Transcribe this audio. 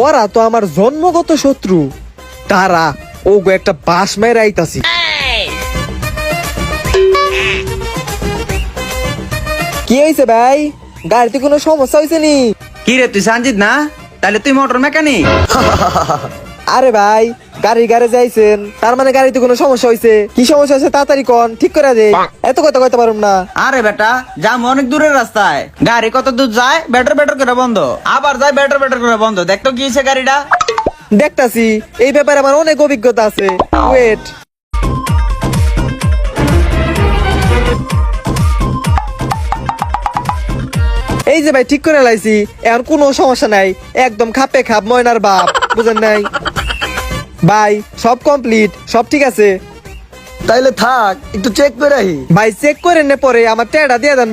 ওরা তো আমার জন্মগত শত্রু। তারা ও গো একটা বাস মেরে আইতাছি। কি হয়েছে ভাই, গাড়িতে কোনো সমস্যা হয়েছে নি? কি রে তুই সঞ্জিত না? তাহলে তুই মোটর মেকানিক? আরে ভাই, গাড়ি গ্যারেজে আইছেন, তার মানে গাড়িতে কোনো সমস্যা হয়েছে? কি সমস্যা হয়েছে তাড়াতাড়ি কোন, ঠিক করে দে। এত কথা কইতে পারুম না। আরে বেটা, যাম অনেক দূরের রাস্তায়, গাড়ি কত দূর যায় ব্যাটার ব্যাটার করে বন্ধ, আবার যায় ব্যাটার ব্যাটার করে বন্ধ। দেখতো কি হয়েছে গাড়িটা? দেখতাছি, এই ব্যাপারে আমার অনেক অভিজ্ঞতা আছে। ওয়েট। এই যে ভাই ঠিক করে লাইছি, এখন কোনো সমস্যা নাই, একদম খাপে খাপ ময়নার বাপ, বুঝেন নাই ভাই? সব কমপ্লিট, সব ঠিক আছে তাইলে থাক, একটু চেক করে আহি। ভাই। চেক করে নে, পরে আমার টেডা দিয়ে দেন